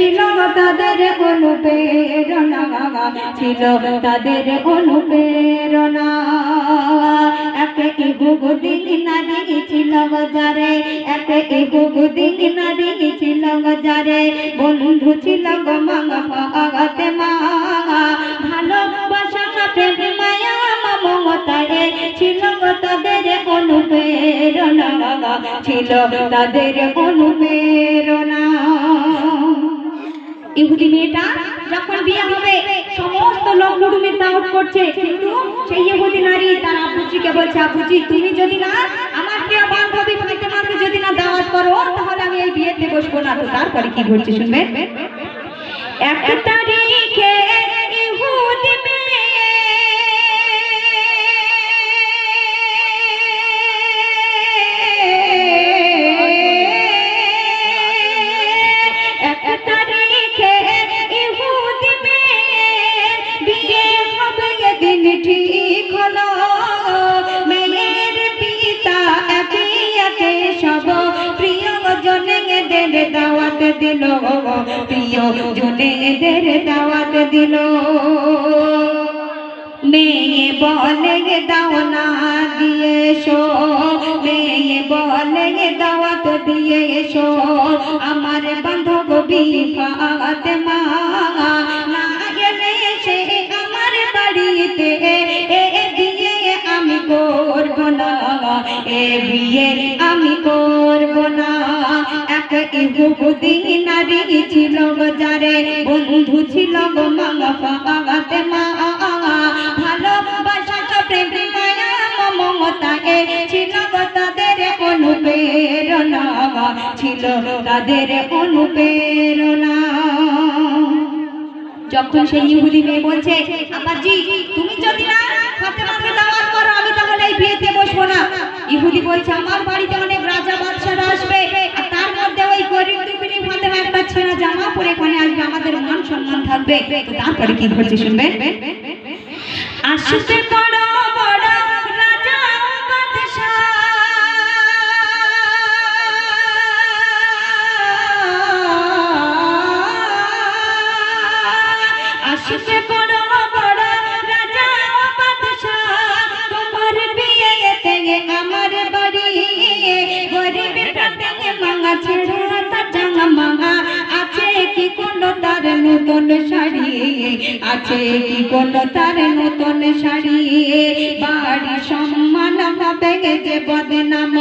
ছিল তাদের অনুপ্রেরণা, ছিল তাদের অনুপ্রেরণা। এক ইহুদি নারী ছিল যারে, এক ইহুদি নারী ছিল যারে বন্ধু ছিল গো মা ফাতেমা। ভালোবাসা প্রেম মায়া মমতায় ছিল তাদের অনুপ্রেরণা, ছিল তাদের অনুপ্রেরণা। ইহুদি মেয়েটা যখন বিয়ে হবে সমস্ত লোক হুড়ুমের দাওয়াত করছে, কিন্তু সেই ইহুদি নারী তার আব্বুজিকে বলছে, আব্বুজি তুমি যদি না আমার প্রিয় বান্ধবী ফাতেমাকে যদি না দাওয়াত করো তাহলে আমি এই বিয়েতে বসবো না। তো তারপরে কি ঘটছে শুনবেন। এক তারিখে ইহুদি মেয়ে ঠিক হলো। মেয়ের পিতা একে একে সব প্রিয় জনেদের দাওয়াত দিল, প্রিয় জনেদের দাওয়াত দিল। মেয়ে বলে দাও না দিয়ে এসো, মেয়ে বলে দাওয়াত দিয়ে এসো আমার বান্ধবী ফাতেমা। না গেলে সে আমার বাড়িতে এ বিয়ে আমি করব না, এ বিয়ে আমি করব না। এক ইহুদি নারী ছিল যারে বন্ধু ছিল গো মা ফাতেমা। ভালোবাসা প্রেম মায়া মমতায় ছিল তাদের অনুপ্রেরণা, ছিল তাদের অনুপ্রেরণা। যখন সেই ইহুদি মেয়ে বলছে, আব্বাজি তুমি যদি না ফাতেমাকে দাওয়াত করো আমি তাহলে এই বিয়েতে বসবো না। ইহুদি বলছে, আমার বাড়িতে অনেক রাজা বাদশারা আসবে, আর তার মধ্যে ওই গরিব দুঃখিনী ফাতেমা একটা ছেঁড়া জামা পরে এখানে আসবে, আমাদের মান সম্মান থাকবে। তো তারপরে কি ঘটছে শুনবেন। আসতে বড় বড় রাজা বাদশা, আসতে বড় বড় রাজা বাদশা তোমার বিয়েতে আমার বাড়ি। গরিব ফাতেমা ছেড়া তার জামা, আছে কি কোন তার নতুন শাড়ি, আছে কি কোন তার নতুন শাড়ি। বাড়ি সম্মান হবে যে বদনাম,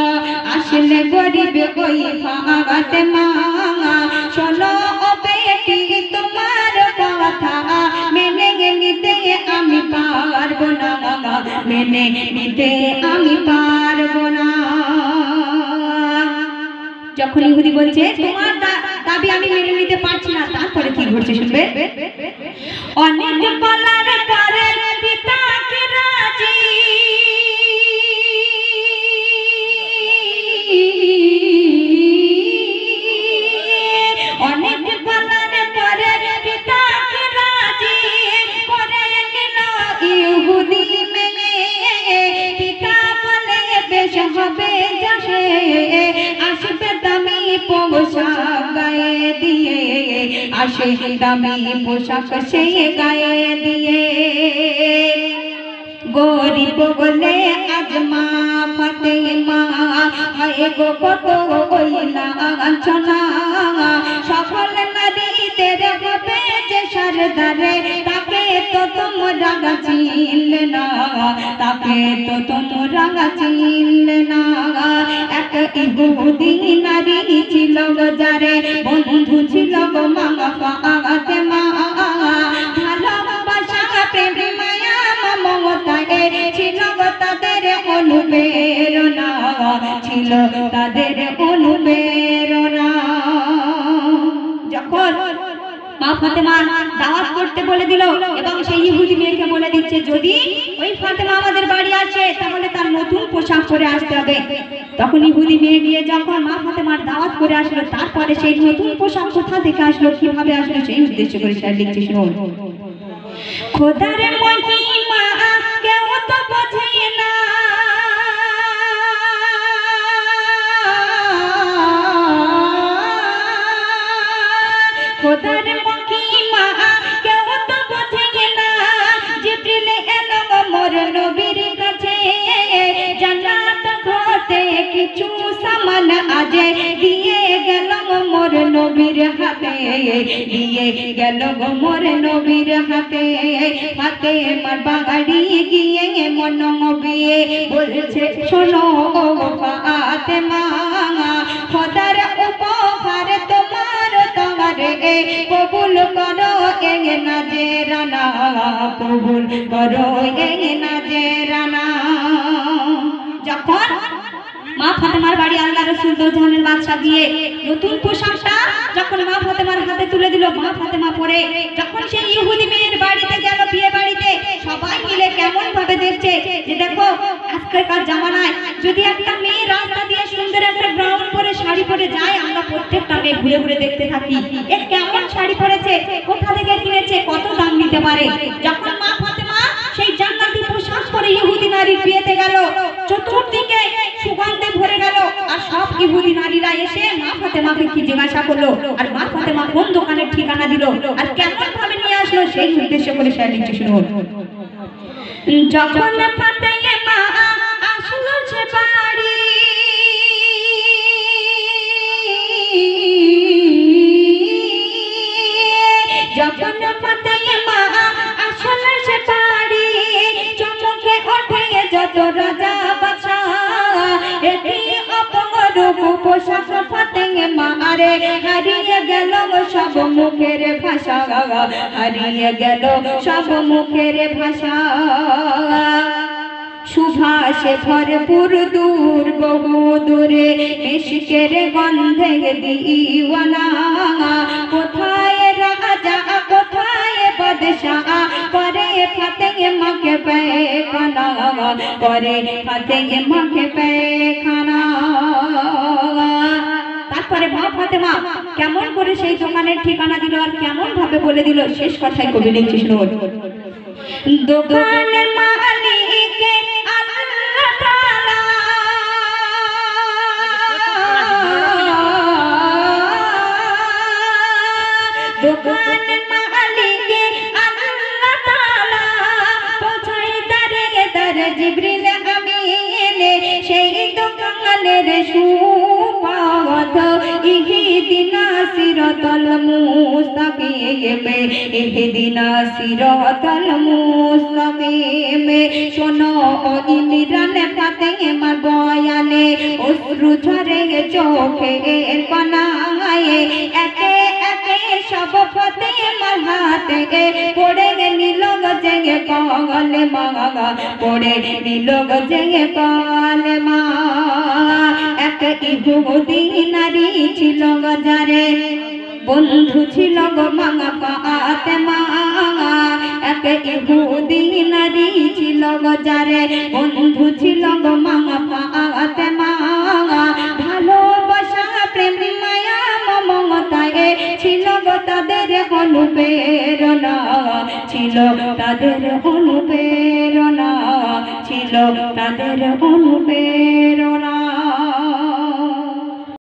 আসলে গরিব ওই ফাতেমা। শোনো ও বেটি তোমার কথা মেনে নিতে আমি পারবো না, মেনে নিতে আমি পারবো না। যখন ইহুদি বলছে তোমার দাবি আমি মেনে নিতে পারছি না, তারপরে কি ঘটছে শুনবে। অনেক বলার পরে পিতাকে রাজি, অনেক বলার পরে পিতাকে রাজি করে নিল ইহুদি মেয়ে। পিতা বলে বেশ হবে যাবে, আসবে দামি পোশাক গায়ে দিয়ে, আসে দামি পোশাক সে গায়ে দিয়ে। গরিব বলে আজ মা ফাতেমা হয় গো কত কইলা আঞ্চনা। সকল নারীদের হবে যে সরদারে, তাকে তো তোমরা চিনলে না, তাকে তো তোমরা চিনলে না। এক ইহুদি নারী ছিল যারে বন্ধু ছিল গো মা ফাতেমা। ভালোবাসা প্রেম মায়া মমতায় ছিল তাদের অনুপ্রেরণা, ছিল তাদের অনুপ্রেরণা। যখন মা ফাতেমা দাওয়াত করতে বলে দিল এবং সেই ইহুদি মেয়েকে বলে দিচ্ছে যদি ওই ফাতেমা আমাদের বাড়ি আসে তাহলে তার নতুন পোশাক পরে আসতে হবে। তখন ইহুদি মেয়ে গিয়ে যখন মা ফাতেমার দাওয়াত করে আসলো, তারপরে সেই নতুন পোশাক কোথা থেকে আসলো, কিভাবে আসলো, সেই উদ্দেশ্য করে স্যার লিখছে শুনুন। খোদার মহিমা কেউ তো বোঝে না, খোদার মহিমা কেউ তো বোঝে না। জিবরিল এলো মোর নবীর কাছে, জান্নাত হতে কিছু সামান আজ দিয়ে গেল মোর নবীর হাতে, দিয়ে গেল মোর নবীর হাতে। ফাতেমার বাড়ি গিয়ে মন বিয়ে বলছে শোনো ফাতেমা, খোদার উপহার তোমার তোমারে কবুল করো এ নাজরানা, কবুল করো এ নাজরানা। যখন মা ফাতেমার বাড়ি আল্লাহ রাসূল দোজাহানের বাদশা দিয়ে নতুন পোশাকটা যখন মা ফাতেমার হাতে তুলে দিল, মা ফাতেমা পরে যখন সেই ইহুদি মেয়ের বাড়িতে গেল, বিয়ে বাড়িতে সবাই মিলে কেমন ভাবে দেখছে যে দেখো আজকেরকার জামানায় যদি একটা মেয়ে রাস্তা দিয়ে সুন্দর একটা গ্রাউন্ড পরে শাড়ি পরে যায়, আমরা প্রত্যেকটা মেয়ে ঘুরে ঘুরে দেখতে থাকি এ কেমন শাড়ি পরেছে, কোথা থেকে কিনেছে, কত দাম নিতে পারে। যখন মা ফাতেমা সেই জান্নাতি পোশাক পরে ইহুদি নারীর বিয়েতে গেল, চতুর্দিকে সুগন্ধে ভরে গেল, আর সব ইহুদি নারীরা এসে মা ফাতেমাকে কি জিজ্ঞাসা করলো, আর মা ফাতেমা কোন দোকানের ঠিকানা দিল, আর কেমন ভাবে নিয়ে আসলো, সেই উদ্দেশ্য করে শেয়ার দিচ্ছি শুনুন। যখন ফাতেমা আসলো সে বাড়ি, যখন ফাতেমা আসলো সে বাড়ি, চমকে ওঠে যত রাজা বাদশা, এটি অপরূপ পোশাক ফাতেমা আরে হারিয়ে গেল সব মুখের ভাষা, হারিয়ে গেল সব মুখের ভাষা। সুভাষে ভরপুর দূর বহু দূরে ইশকের গন্ধে দিওয়ানা, কোথায় রাজা কোথায় বাদশাহ করে ফাতেমাকে পেখানা, করে ফাতেমাকে পেখানা। তারপরে মা ফাতেমা কেমন করে সেই দোকানের ঠিকানা দিল আর কেমন ভাবে বলে দিল, শেষ কথায় কবি লিখছে শুনুন। দোকানের মালিক আল্লাহ তাআলা, দোকানের মালিক আল্লাহ তাআলা, পৌঁছায় দারে দারে জিবরিল আমিন, সেই দোকানের সুপাওয়াত ইহদিনা সিরাতাল মুস্তাকিম, ইহদিনা সিরাতাল মুস্তাকিম। শোনো ইমরান ফাতেমার বয়ানে অশ্রু ঝরে চোখের কোনায়, একে একে সব ফাতেমার হাতে পড়ে নিল গজে কলমা, পড়ে নিল গজে কলমা। এক ইহুদি নারী ছিল গজারে, বন্ধু ছিল গো মা ফাতেমা, এক ইহুদি নারী ছিল গজারে, বন্ধু ছিল গো মা ফাতেমা। ভালোবাসা প্রেম মায়া মমতায় ছিল গো তাদের অনুপ্রেরণা, ছিল তাদের অনুপ্রেরণা, ছিল তাদের অনুপ্রেরণা।